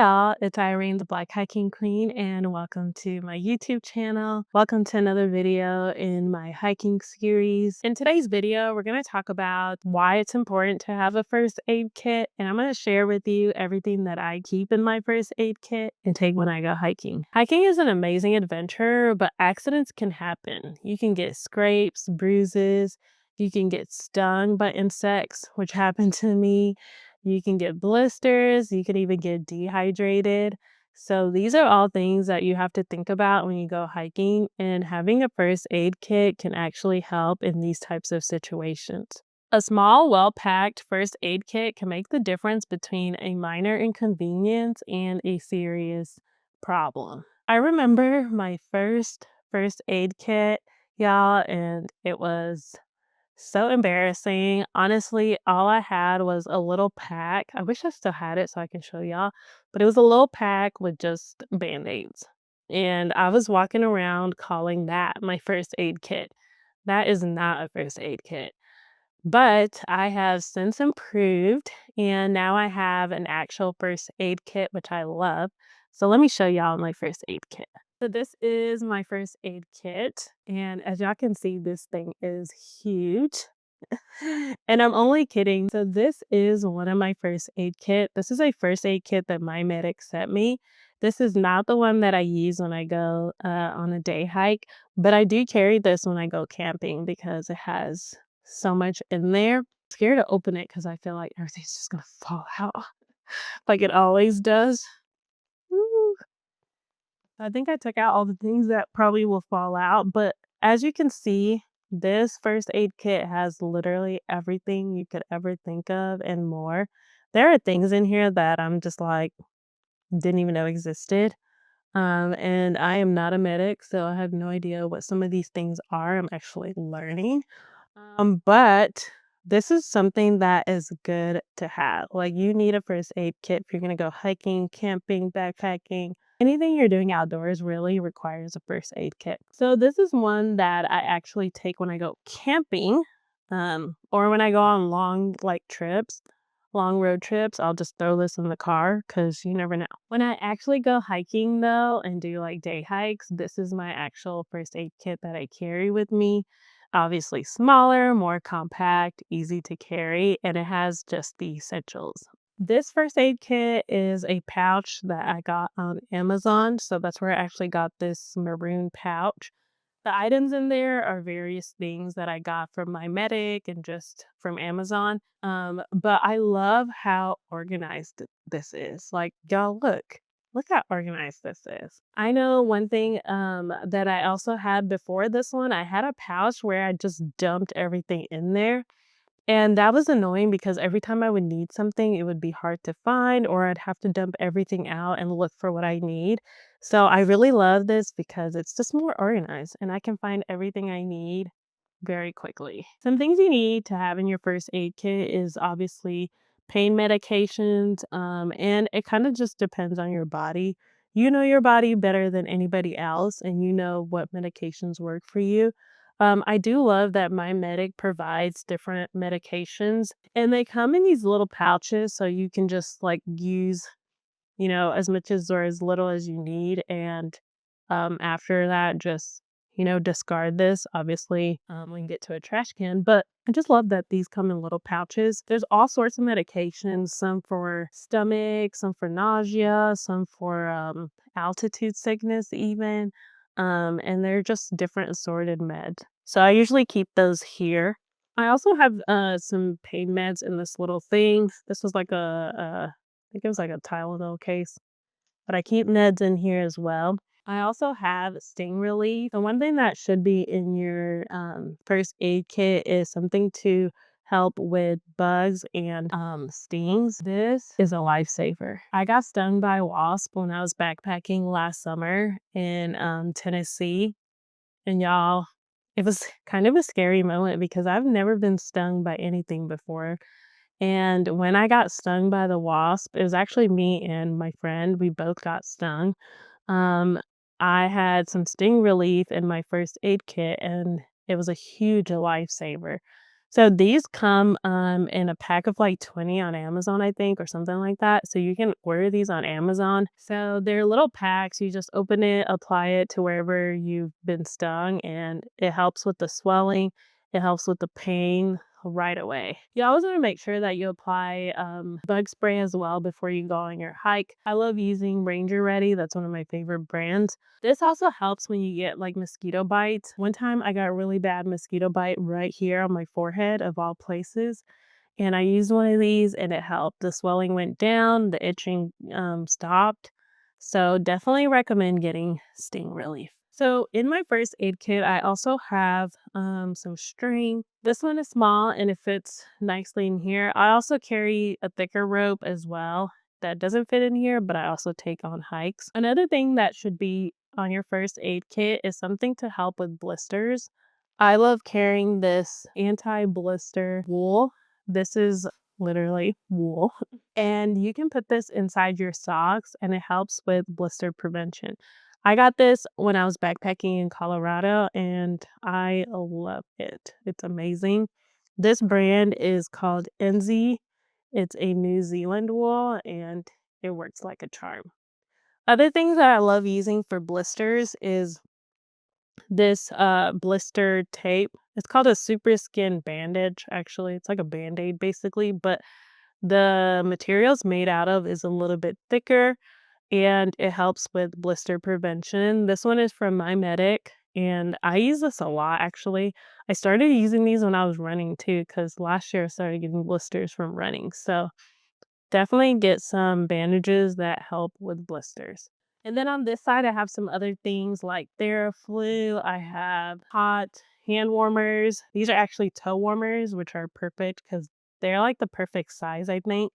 y'all, it's Irene, the Black Hiking Queen, and welcome to my YouTube channel. Welcome to another video in my hiking series. In today's video, we're going to talk about why it's important to have a first aid kit, and I'm going to share with you everything that I keep in my first aid kit and take when I go hiking. Hiking is an amazing adventure, but accidents can happen. You can get scrapes, bruises, you can get stung by insects, which happened to me. You can get blisters, you can even get dehydrated. So these are all things that you have to think about when you go hiking, and having a first aid kit can actually help in these types of situations. A small, well-packed first aid kit can make the difference between a minor inconvenience and a serious problem. I remember my first aid kit, y'all, and it was so embarrassing. Honestly, all I had was a little pack. I wish I still had it so I can show y'all, but it was a little pack with just Band-Aids. And I was walking around calling that my first aid kit. That is not a first aid kit. But I have since improved, and now I have an actual first aid kit, which I love. So let me show y'all my first aid kit. So this is my first aid kit, and as y'all can see, this thing is huge. And I'm only kidding. So this is one of my first aid kit. This is a first aid kit that my medic sent me. This is not the one that I use when I go on a day hike, but I do carry this when I go camping because it has so much in there. I'm scared to open it because I feel like everything's just gonna fall out like it always does. Woo. I think I took out all the things that probably will fall out, but as you can see, this first aid kit has literally everything you could ever think of and more. There are things in here that I'm just like, didn't even know existed. And I am not a medic, so I have no idea what some of these things are. I'm actually learning. But this is something that is good to have. Like, you need a first aid kit if you're gonna go hiking, camping, backpacking. Anything you're doing outdoors really requires a first aid kit. So this is one that I actually take when I go camping, or when I go on long trips. Long road trips, I'll just throw this in the car because you never know. When I actually go hiking though and do like day hikes, this is my actual first aid kit that I carry with me. Obviously smaller, more compact, easy to carry, and it has just the essentials. This first aid kit is a pouch that I got on Amazon, so that's where I actually got this maroon pouch. The items in there are various things that I got from my medic and just from Amazon. But I love how organized this is. Like, y'all, look how organized this is. I know one thing that I also had before this one, I had a pouch where I just dumped everything in there. And that was annoying because every time I would need something, it would be hard to find, or I'd have to dump everything out and look for what I need. So I really love this because it's just more organized and I can find everything I need very quickly. Some things you need to have in your first aid kit is obviously pain medications, and it kind of just depends on your body. You know your body better than anybody else, and you know what medications work for you. I do love that my medic provides different medications, and they come in these little pouches so you can just like use, as much as or as little as you need. And after that, just, discard this. Obviously, we can get to a trash can, but I just love that these come in little pouches. There's all sorts of medications, some for stomach, some for nausea, some for altitude sickness, even. And they're just different assorted meds. So I usually keep those here. I also have some pain meds in this little thing. This was like I think it was like a Tylenol case, but I keep meds in here as well. I also have sting relief. The one thing that should be in your first aid kit is something to help with bugs and stings. This is a lifesaver. I got stung by a wasp when I was backpacking last summer in Tennessee. And y'all, it was kind of a scary moment because I've never been stung by anything before. And when I got stung by the wasp, it was actually me and my friend. We both got stung. Um, I had some sting relief in my first aid kit, and it was a huge lifesaver. So these come in a pack of like 20 on Amazon, I think, or something like that. So you can order these on Amazon. So they're little packs. You just open it, apply it to wherever you've been stung, and it helps with the swelling. It helps with the pain right away. You always want to make sure that you apply bug spray as well before you go on your hike. I love using Ranger Ready. That's one of my favorite brands. This also helps when you get like mosquito bites. One time I got a really bad mosquito bite right here on my forehead of all places. And I used one of these and it helped. The swelling went down, the itching stopped. So definitely recommend getting sting relief. So in my first aid kit, I also have some string. This one is small and it fits nicely in here. I also carry a thicker rope as well that doesn't fit in here, but I also take on hikes. Another thing that should be on your first aid kit is something to help with blisters. I love carrying this anti-blister wool. This is literally wool. And you can put this inside your socks and it helps with blister prevention. I got this when I was backpacking in Colorado and I love it. It's amazing. This brand is called Enzy. It's a New Zealand wool and it works like a charm. Other things that I love using for blisters is this blister tape. It's called a super skin bandage, actually. It's like a band-aid basically, but the materials made out of is a little bit thicker and it helps with blister prevention. This one is from My Medic and I use this a lot actually. I started using these when I was running too, because last year I started getting blisters from running. So definitely get some bandages that help with blisters. And then on this side, I have some other things like TheraFlu. I have hot hand warmers. These are actually toe warmers, which are perfect because they're like the perfect size, I think.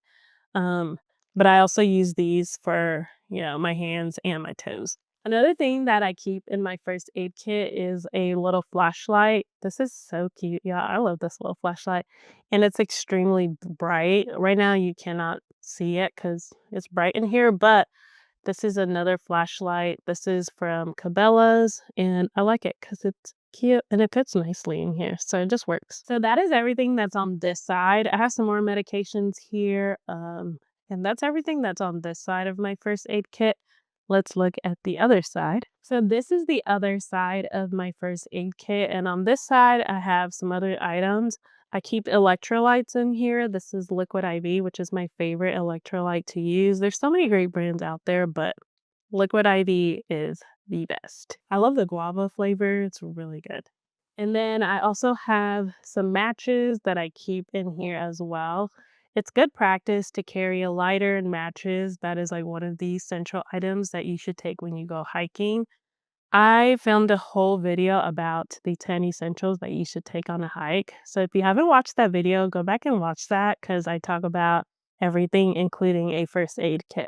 Um, but I also use these for, my hands and my toes. Another thing that I keep in my first aid kit is a little flashlight. This is so cute. Yeah, I love this little flashlight. And it's extremely bright. Right now you cannot see it because it's bright in here, but this is another flashlight. This is from Cabela's, and I like it because it's cute and it fits nicely in here. So it just works. So that is everything that's on this side. I have some more medications here. And that's everything that's on this side of my first aid kit. Let's look at the other side. So this is the other side of my first aid kit. And on this side, I have some other items. I keep electrolytes in here. This is Liquid IV, which is my favorite electrolyte to use. There's so many great brands out there, but Liquid IV is the best. I love the guava flavor. It's really good. And then I also have some matches that I keep in here as well. It's good practice to carry a lighter and matches. That is like one of the essential items that you should take when you go hiking. I filmed a whole video about the 10 essentials that you should take on a hike. So if you haven't watched that video, go back and watch that because I talk about everything, including a first aid kit.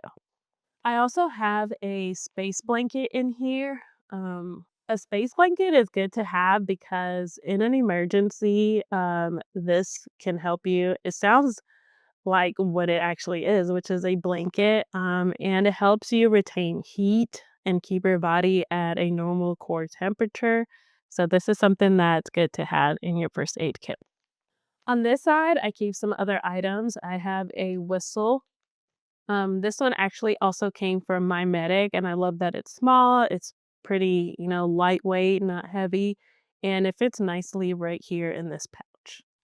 I also have a space blanket in here. A space blanket is good to have because in an emergency, this can help you. It sounds like what it actually is, which is a blanket, and it helps you retain heat and keep your body at a normal core temperature. So this is something that's good to have in your first aid kit. On this side, I keep some other items. I have a whistle. This one actually also came from My Medic, and I love that it's small. It's pretty, lightweight, not heavy, and it fits nicely right here in this pouch.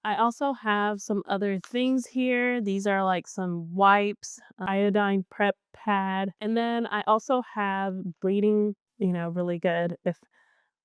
I also have some other things here. These are like some wipes, iodine prep pad, and then I also have bleeding, really good. If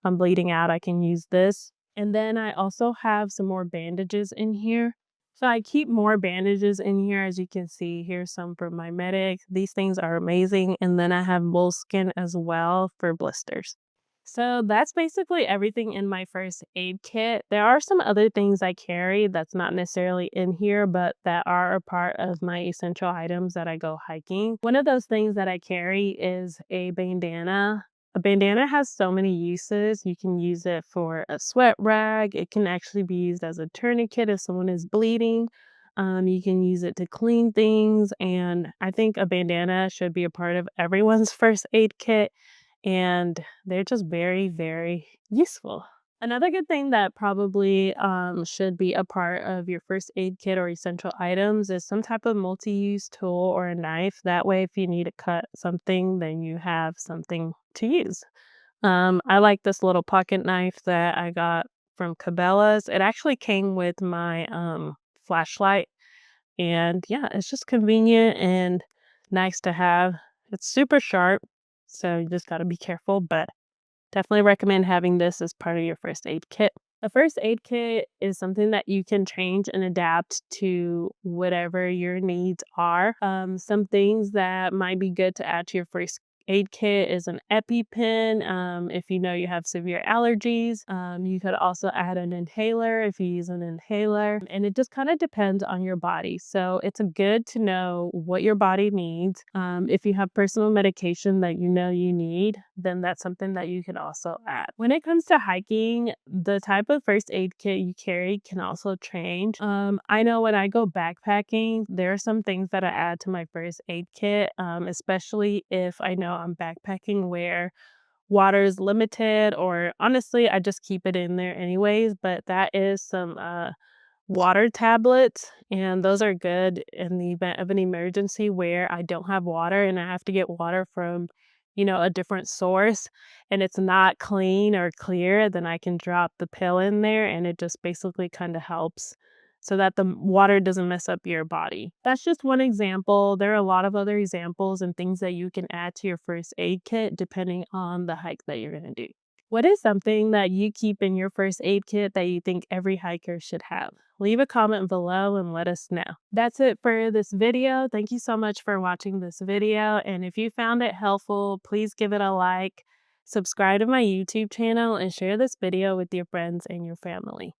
I'm bleeding out, I can use this. And then I also have some more bandages in here. So I keep more bandages in here. As you can see, here's some from My Medic. These things are amazing. And then I have moleskin as well for blisters. So that's basically everything in my first aid kit. There are some other things I carry that's not necessarily in here, but that are a part of my essential items that I go hiking. One of those things that I carry is a bandana. A bandana has so many uses. You can use it for a sweat rag. It can actually be used as a tourniquet if someone is bleeding. You can use it to clean things. And I think a bandana should be a part of everyone's first aid kit and they're just very, very useful. Another good thing that probably should be a part of your first aid kit or essential items is some type of multi-use tool or a knife. That way, if you need to cut something, then you have something to use. I like this little pocket knife that I got from Cabela's. It actually came with my flashlight, and yeah, it's just convenient and nice to have. It's super sharp, so you just got to be careful, but definitely recommend having this as part of your first aid kit. A first aid kit is something that you can change and adapt to whatever your needs are. Some things that might be good to add to your first aid kit is an EpiPen. If you know you have severe allergies, you could also add an inhaler if you use an inhaler. And it just kind of depends on your body. So it's good to know what your body needs. If you have personal medication that you know you need, then that's something that you can also add. When it comes to hiking, the type of first aid kit you carry can also change. I know when I go backpacking, there are some things that I add to my first aid kit, especially if I know I'm backpacking where water is limited, or honestly, I just keep it in there anyways. But that is some water tablets, and those are good in the event of an emergency where I don't have water and I have to get water from, a different source and it's not clean or clear, then I can drop the pill in there and it just basically kind of helps so that the water doesn't mess up your body. That's just one example. There are a lot of other examples and things that you can add to your first aid kit depending on the hike that you're going to do. What is something that you keep in your first aid kit that you think every hiker should have? Leave a comment below and let us know. That's it for this video. Thank you so much for watching this video. And if you found it helpful, please give it a like, subscribe to my YouTube channel, and share this video with your friends and your family.